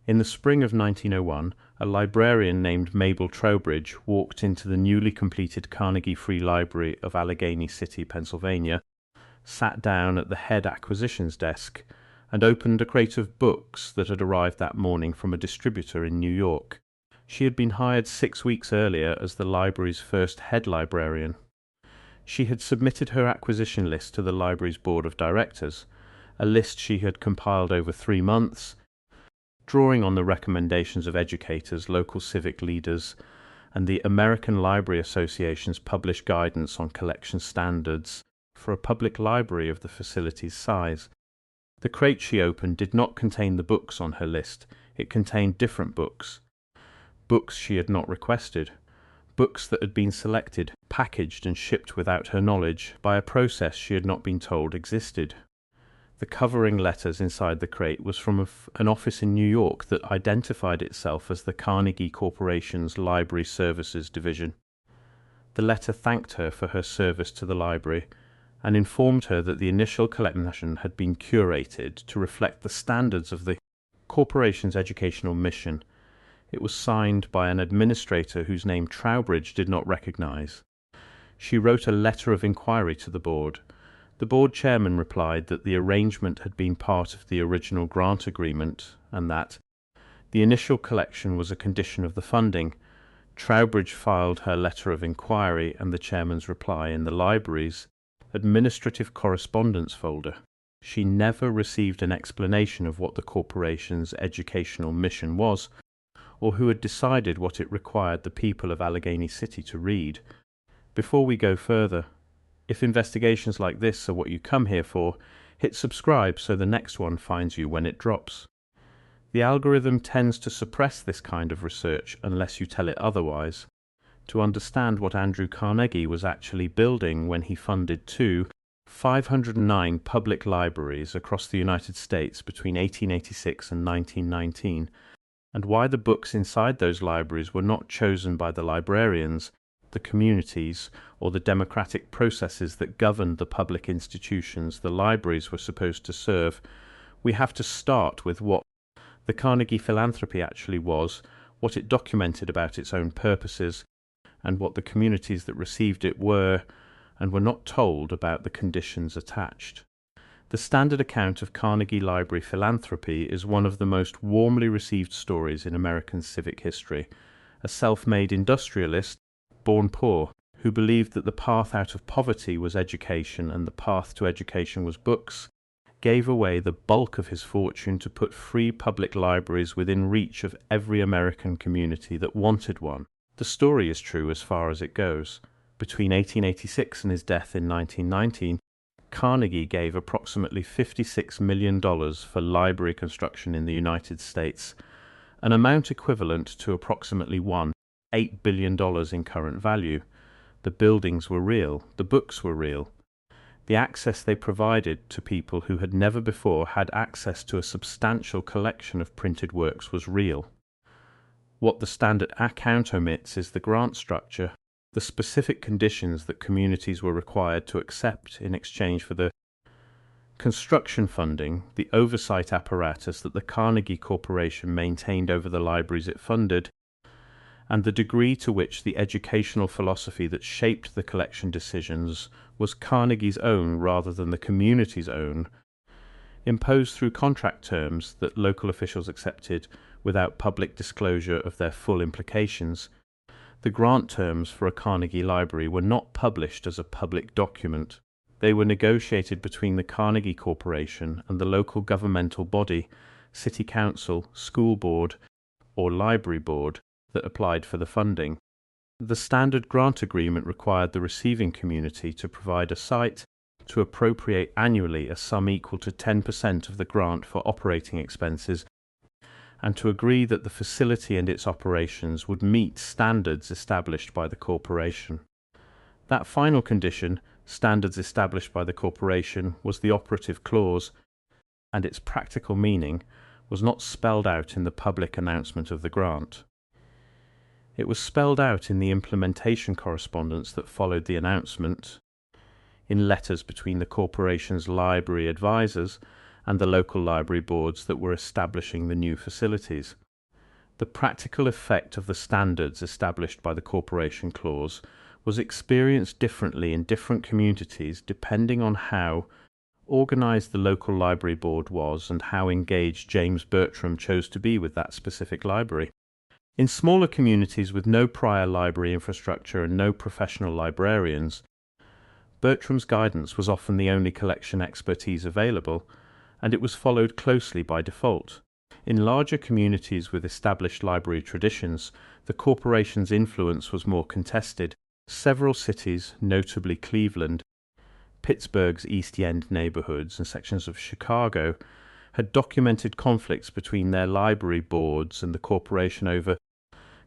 In the spring of 1901, a librarian named Mabel Trowbridge walked into the newly completed Carnegie Free Library of Allegheny City, Pennsylvania, sat down at the head acquisitions desk, and opened a crate of books that had arrived that morning from a distributor in New York. She had been hired 6 weeks earlier as the library's first head librarian. She had submitted her acquisition list to the library's board of directors, a list she had compiled over 3 months, drawing on the recommendations of educators, local civic leaders, and the American Library Association's published guidance on collection standards for a public library of the facility's size. The crate she opened did not contain the books on her list. It contained different books. Books she had not requested. Books that had been selected, packaged and shipped without her knowledge by a process she had not been told existed. The covering letters inside the crate was from an office in New York that identified itself as the Carnegie Corporation's Library Services Division. The letter thanked her for her service to the library and informed her that the initial collection had been curated to reflect the standards of the corporation's educational mission. It was signed by an administrator whose name Trowbridge did not recognize. She wrote a letter of inquiry to the board. The board chairman replied that the arrangement had been part of the original grant agreement and that the initial collection was a condition of the funding. Trowbridge filed her letter of inquiry and the chairman's reply in the library's administrative correspondence folder. She never received an explanation of what the corporation's educational mission was, or who had decided what it required the people of Allegheny City to read. Before we go further, if investigations like this are what you come here for, hit subscribe so the next one finds you when it drops. The algorithm tends to suppress this kind of research unless you tell it otherwise. To understand what Andrew Carnegie was actually building when he funded 509 public libraries across the United States between 1886 and 1919, and why the books inside those libraries were not chosen by the librarians, the communities, or the democratic processes that governed the public institutions the libraries were supposed to serve, we have to start with what the Carnegie philanthropy actually was, what it documented about its own purposes, and what the communities that received it were and were not told about the conditions attached. The standard account of Carnegie Library philanthropy is one of the most warmly received stories in American civic history. A self-made industrialist, born poor, who believed that the path out of poverty was education and the path to education was books, gave away the bulk of his fortune to put free public libraries within reach of every American community that wanted one. The story is true as far as it goes. Between 1886 and his death in 1919, Carnegie gave approximately $56 million for library construction in the United States, an amount equivalent to approximately $8 billion in current value. The buildings were real, the books were real. The access they provided to people who had never before had access to a substantial collection of printed works was real. What the standard account omits is the grant structure, the specific conditions that communities were required to accept in exchange for the construction funding, the oversight apparatus that the Carnegie Corporation maintained over the libraries it funded, and the degree to which the educational philosophy that shaped the collection decisions was Carnegie's own rather than the community's own, imposed through contract terms that local officials accepted without public disclosure of their full implications. The grant terms for a Carnegie library were not published as a public document. They were negotiated between the Carnegie Corporation and the local governmental body, city council, school board, or library board, that applied for the funding. The standard grant agreement required the receiving community to provide a site, to appropriate annually a sum equal to 10% of the grant for operating expenses, and to agree that the facility and its operations would meet standards established by the corporation. That final condition, standards established by the corporation, was the operative clause, and its practical meaning was not spelled out in the public announcement of the grant. It was spelled out in the implementation correspondence that followed the announcement, in letters between the corporation's library advisors and the local library boards that were establishing the new facilities. The practical effect of the standards established by the Corporation Clause was experienced differently in different communities depending on how organised the local library board was and how engaged James Bertram chose to be with that specific library. In smaller communities with no prior library infrastructure and no professional librarians, Bertram's guidance was often the only collection expertise available, and it was followed closely by default. In larger communities with established library traditions, the corporation's influence was more contested. Several cities, notably Cleveland, Pittsburgh's East End neighborhoods, and sections of Chicago, had documented conflicts between their library boards and the corporation over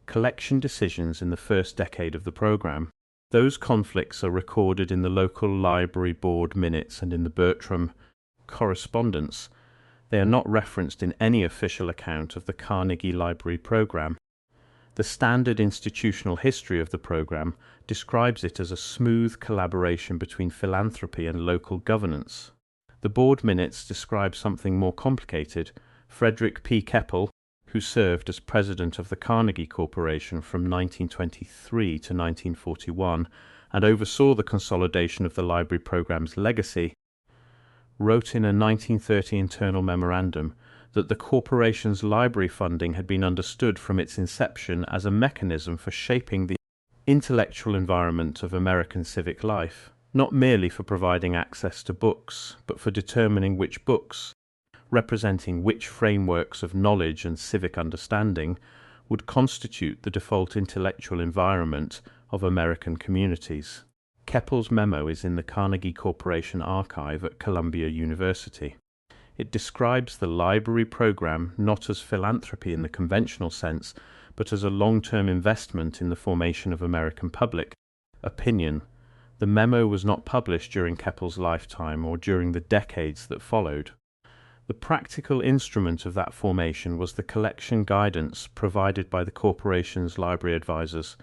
collection decisions in the first decade of the program. Those conflicts are recorded in the local library board minutes and in the Bertram correspondence. They are not referenced in any official account of the Carnegie Library program. The standard institutional history of the program describes it as a smooth collaboration between philanthropy and local governance. The board minutes describe something more complicated. Frederick P. Keppel, who served as president of the Carnegie Corporation from 1923 to 1941 and oversaw the consolidation of the library program's legacy, wrote in a 1930 internal memorandum that the corporation's library funding had been understood from its inception as a mechanism for shaping the intellectual environment of American civic life, not merely for providing access to books, but for determining which books, representing which frameworks of knowledge and civic understanding, would constitute the default intellectual environment of American communities. Keppel's memo is in the Carnegie Corporation archive at Columbia University. It describes the library program not as philanthropy in the conventional sense, but as a long-term investment in the formation of American public opinion. The memo was not published during Keppel's lifetime or during the decades that followed. The practical instrument of that formation was the collection guidance provided by the corporation's library advisors,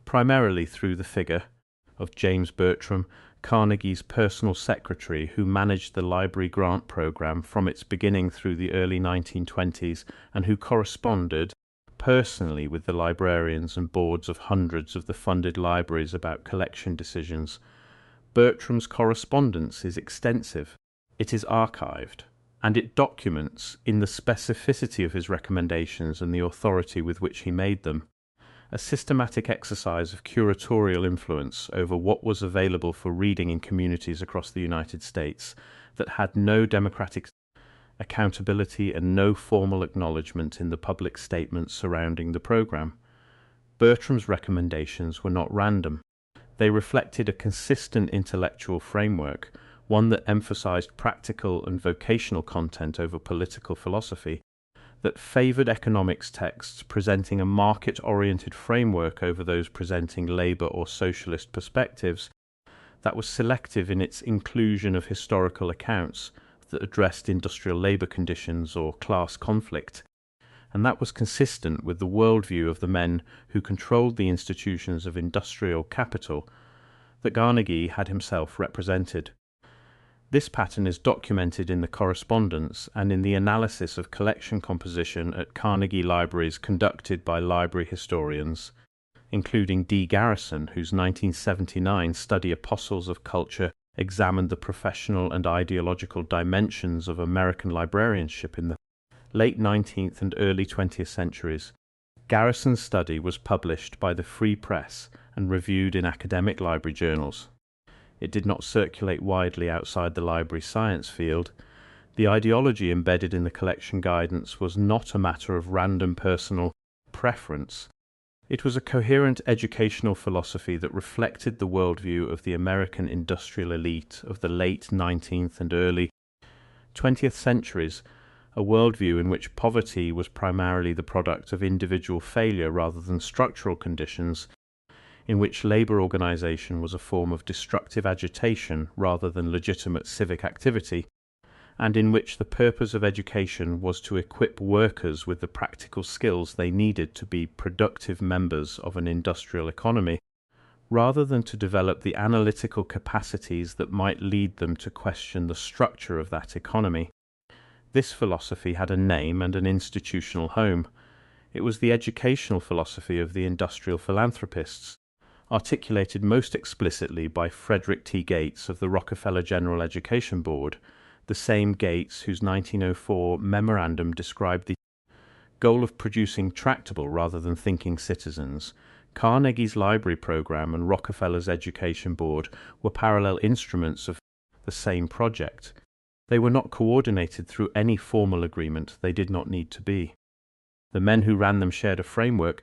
primarily through the figure of James Bertram, Carnegie's personal secretary, who managed the library grant program from its beginning through the early 1920s and who corresponded personally with the librarians and boards of hundreds of the funded libraries about collection decisions. Bertram's correspondence is extensive. It is archived, and it documents, in the specificity of his recommendations and the authority with which he made them, a systematic exercise of curatorial influence over what was available for reading in communities across the United States that had no democratic accountability and no formal acknowledgement in the public statements surrounding the program. Bertram's recommendations were not random. They reflected a consistent intellectual framework, one that emphasized practical and vocational content over political philosophy, that favored economics texts presenting a market-oriented framework over those presenting labor or socialist perspectives, that was selective in its inclusion of historical accounts that addressed industrial labor conditions or class conflict, and that was consistent with the worldview of the men who controlled the institutions of industrial capital that Carnegie had himself represented. This pattern is documented in the correspondence and in the analysis of collection composition at Carnegie libraries conducted by library historians, including D. Garrison, whose 1979 study Apostles of Culture examined the professional and ideological dimensions of American librarianship in the late 19th and early 20th centuries. Garrison's study was published by the Free Press and reviewed in academic library journals. It did not circulate widely outside the library science field. The ideology embedded in the collection guidance was not a matter of random personal preference. It was a coherent educational philosophy that reflected the worldview of the American industrial elite of the late 19th and early 20th centuries, a worldview in which poverty was primarily the product of individual failure rather than structural conditions, in which labor organization was a form of destructive agitation rather than legitimate civic activity, and in which the purpose of education was to equip workers with the practical skills they needed to be productive members of an industrial economy, rather than to develop the analytical capacities that might lead them to question the structure of that economy. This philosophy had a name and an institutional home. It was the educational philosophy of the industrial philanthropists, articulated most explicitly by Frederick T. Gates of the Rockefeller General Education Board, the same Gates whose 1904 memorandum described the goal of producing tractable rather than thinking citizens. Carnegie's library program and Rockefeller's Education Board were parallel instruments of the same project. They were not coordinated through any formal agreement. They did not need to be. The men who ran them shared a framework,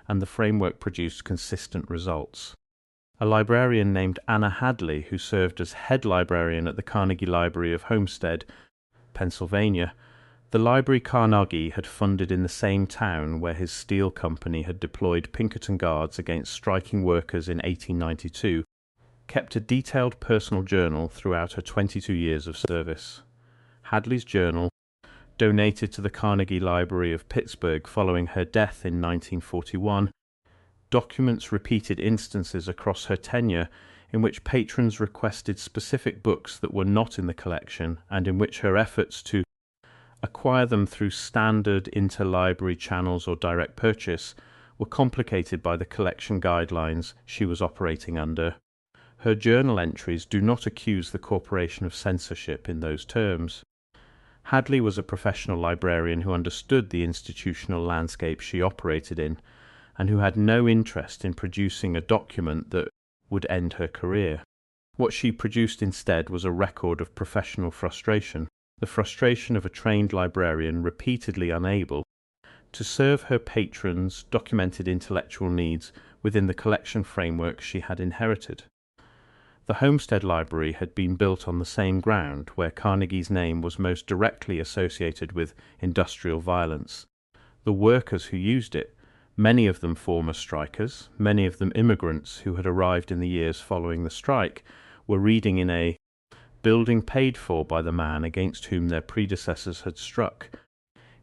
and the framework produced consistent results. A librarian named Anna Hadley, who served as head librarian at the Carnegie Library of Homestead, Pennsylvania, the library Carnegie had funded in the same town where his steel company had deployed Pinkerton Guards against striking workers in 1892, kept a detailed personal journal throughout her 22 years of service. Hadley's journal, donated to the Carnegie Library of Pittsburgh following her death in 1941, documents repeated instances across her tenure in which patrons requested specific books that were not in the collection and in which her efforts to acquire them through standard interlibrary channels or direct purchase were complicated by the collection guidelines she was operating under. Her journal entries do not accuse the corporation of censorship in those terms. Hadley was a professional librarian who understood the institutional landscape she operated in, and who had no interest in producing a document that would end her career. What she produced instead was a record of professional frustration, the frustration of a trained librarian repeatedly unable to serve her patrons' documented intellectual needs within the collection framework she had inherited. The Homestead Library had been built on the same ground where Carnegie's name was most directly associated with industrial violence. The workers who used it, many of them former strikers, many of them immigrants who had arrived in the years following the strike, were reading in a building paid for by the man against whom their predecessors had struck,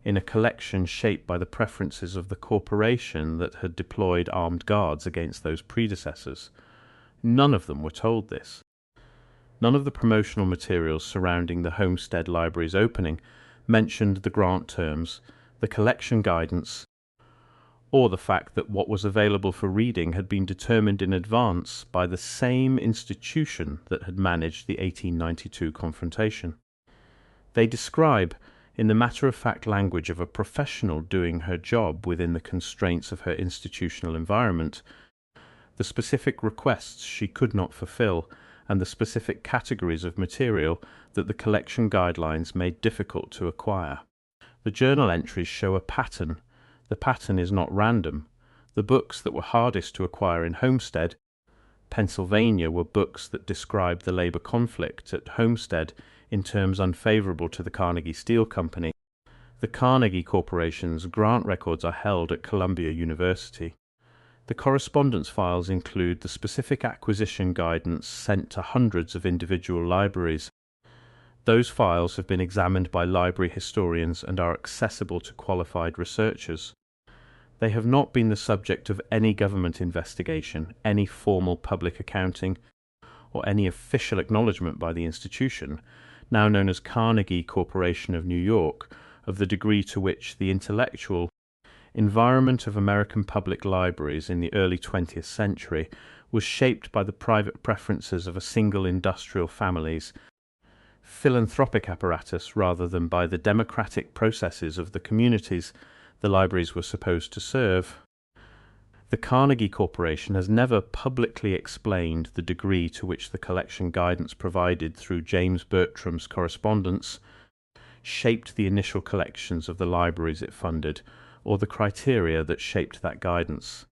in a collection shaped by the preferences of the corporation that had deployed armed guards against those predecessors. None of them were told this. None of the promotional materials surrounding the Homestead Library's opening mentioned the grant terms, the collection guidance, or the fact that what was available for reading had been determined in advance by the same institution that had managed the 1892 confrontation. They describe, in the matter-of-fact language of a professional doing her job within the constraints of her institutional environment, the specific requests she could not fulfill, and the specific categories of material that the collection guidelines made difficult to acquire. The journal entries show a pattern. The pattern is not random. The books that were hardest to acquire in Homestead, Pennsylvania, were books that described the labor conflict at Homestead in terms unfavorable to the Carnegie Steel Company. The Carnegie Corporation's grant records are held at Columbia University. The correspondence files include the specific acquisition guidance sent to hundreds of individual libraries. Those files have been examined by library historians and are accessible to qualified researchers. They have not been the subject of any government investigation, any formal public accounting, or any official acknowledgement by the institution, now known as Carnegie Corporation of New York, of the degree to which the intellectual environment of American public libraries in the early 20th century was shaped by the private preferences of a single industrial family's philanthropic apparatus rather than by the democratic processes of the communities the libraries were supposed to serve. The Carnegie Corporation has never publicly explained the degree to which the collection guidance provided through James Bertram's correspondence shaped the initial collections of the libraries it funded, or the criteria that shaped that guidance.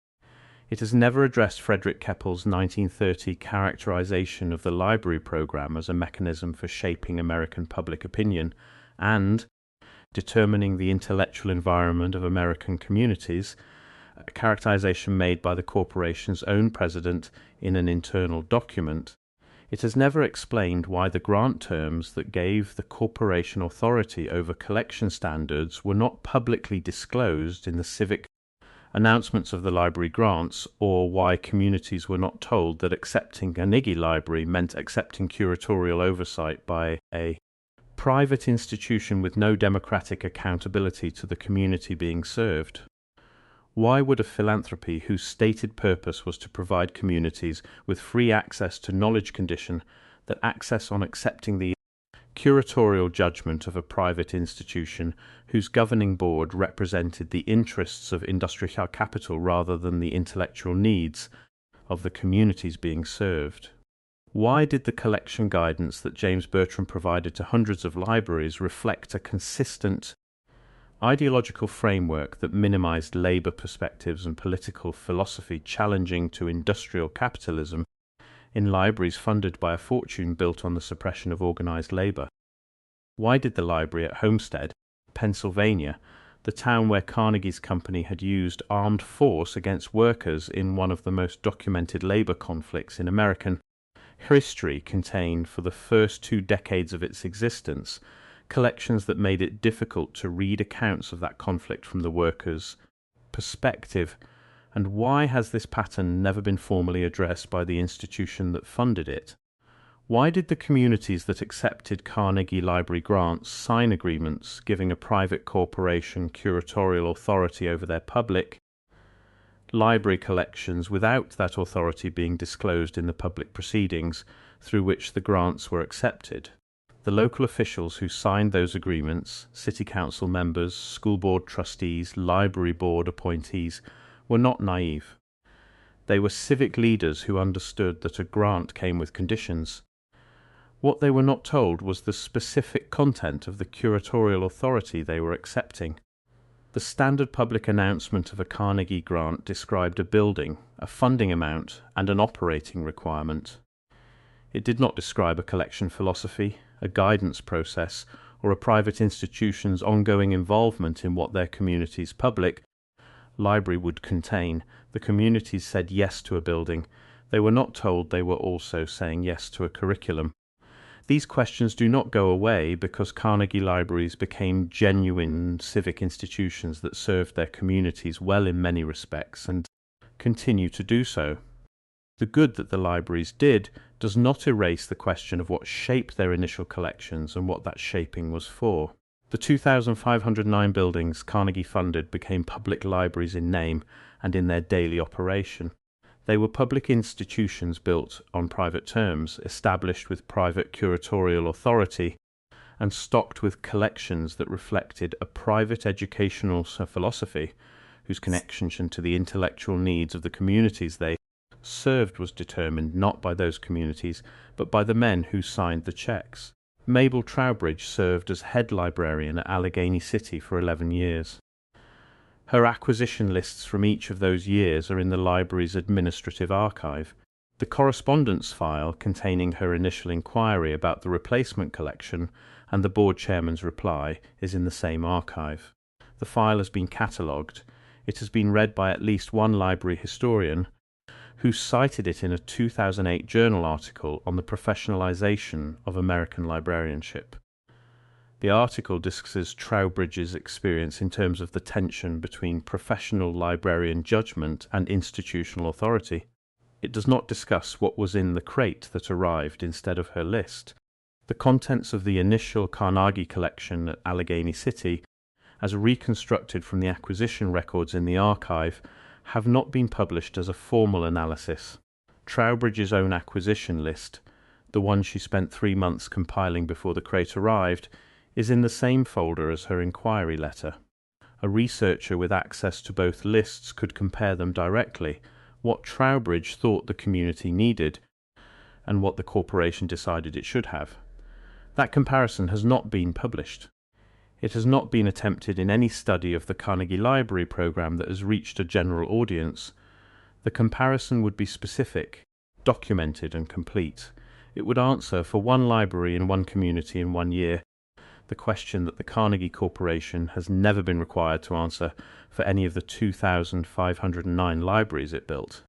It has never addressed Frederick Keppel's 1930 characterization of the library program as a mechanism for shaping American public opinion and determining the intellectual environment of American communities, a characterization made by the corporation's own president in an internal document. It has never explained why the grant terms that gave the corporation authority over collection standards were not publicly disclosed in the civic announcements of the library grants, or why communities were not told that accepting Carnegie Library meant accepting curatorial oversight by a private institution with no democratic accountability to the community being served. Why would a philanthropy whose stated purpose was to provide communities with free access to knowledge condition that access on accepting the curatorial judgment of a private institution whose governing board represented the interests of industrial capital rather than the intellectual needs of the communities being served? Why did the collection guidance that James Bertrand provided to hundreds of libraries reflect a consistent ideological framework that minimized labor perspectives and political philosophy challenging to industrial capitalism in libraries funded by a fortune built on the suppression of organized labor? Why did the library at Homestead, Pennsylvania, the town where Carnegie's company had used armed force against workers in one of the most documented labor conflicts in American history, contain, for the first 2 decades of its existence, collections that made it difficult to read accounts of that conflict from the workers' perspective? And why has this pattern never been formally addressed by the institution that funded it? Why did the communities that accepted Carnegie Library grants sign agreements giving a private corporation curatorial authority over their public library collections without that authority being disclosed in the public proceedings through which the grants were accepted? The local officials who signed those agreements, city council members, school board trustees, library board appointees, were not naive. They were civic leaders who understood that a grant came with conditions. What they were not told was the specific content of the curatorial authority they were accepting. The standard public announcement of a Carnegie grant described a building, a funding amount, and an operating requirement. It did not describe a collection philosophy, a guidance process, or a private institution's ongoing involvement in what their community's public library would contain. The communities said yes to a building. They were not told they were also saying yes to a curriculum. These questions do not go away because Carnegie libraries became genuine civic institutions that served their communities well in many respects and continue to do so. The good that the libraries did does not erase the question of what shaped their initial collections and what that shaping was for. The 2,509 buildings Carnegie funded became public libraries in name and in their daily operation. They were public institutions built on private terms, established with private curatorial authority, and stocked with collections that reflected a private educational philosophy whose connection to the intellectual needs of the communities they served was determined not by those communities, but by the men who signed the checks. Mabel Trowbridge served as head librarian at Allegheny City for 11 years. Her acquisition lists from each of those years are in the library's administrative archive. The correspondence file containing her initial inquiry about the replacement collection and the board chairman's reply is in the same archive. The file has been catalogued. It has been read by at least one library historian, who cited it in a 2008 journal article on the professionalization of American librarianship. The article discusses Trowbridge's experience in terms of the tension between professional librarian judgment and institutional authority. It does not discuss what was in the crate that arrived instead of her list. The contents of the initial Carnegie collection at Allegheny City, as reconstructed from the acquisition records in the archive, have not been published as a formal analysis. Trowbridge's own acquisition list, the one she spent 3 months compiling before the crate arrived, is in the same folder as her inquiry letter. A researcher with access to both lists could compare them directly, what Trowbridge thought the community needed, and what the corporation decided it should have. That comparison has not been published. It has not been attempted in any study of the Carnegie Library program that has reached a general audience. The comparison would be specific, documented and complete. It would answer for one library in one community in 1 year the question that the Carnegie Corporation has never been required to answer for any of the 2,509 libraries it built.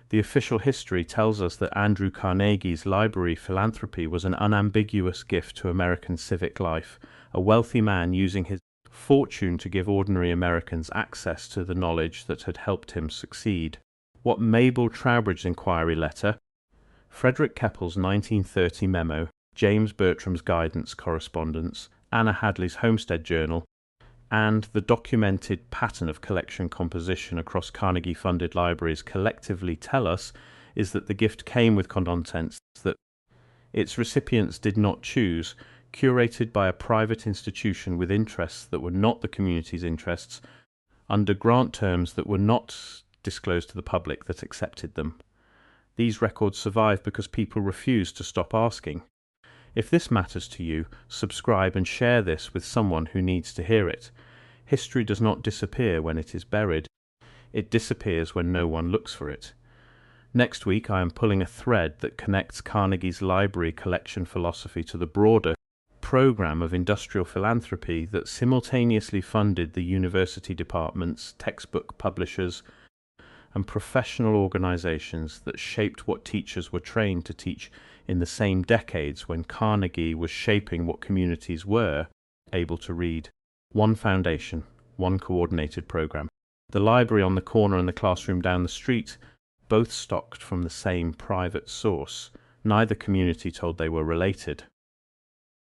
The official history tells us that Andrew Carnegie's library philanthropy was an unambiguous gift to American civic life, a wealthy man using his fortune to give ordinary Americans access to the knowledge that had helped him succeed. What Mabel Trowbridge's inquiry letter, Frederick Keppel's 1930 memo, James Bertram's guidance correspondence, Anna Hadley's Homestead Journal, and the documented pattern of collection composition across Carnegie-funded libraries collectively tell us is that the gift came with contents that its recipients did not choose, curated by a private institution with interests that were not the community's interests, under grant terms that were not disclosed to the public that accepted them. These records survive because people refused to stop asking. If this matters to you, subscribe and share this with someone who needs to hear it. History does not disappear when it is buried. It disappears when no one looks for it. Next week I am pulling a thread that connects Carnegie's library collection philosophy to the broader program of industrial philanthropy that simultaneously funded the university departments, textbook publishers, and professional organizations that shaped what teachers were trained to teach in the same decades when Carnegie was shaping what communities were able to read. One foundation, one coordinated program. The library on the corner and the classroom down the street, both stocked from the same private source. Neither community told they were related.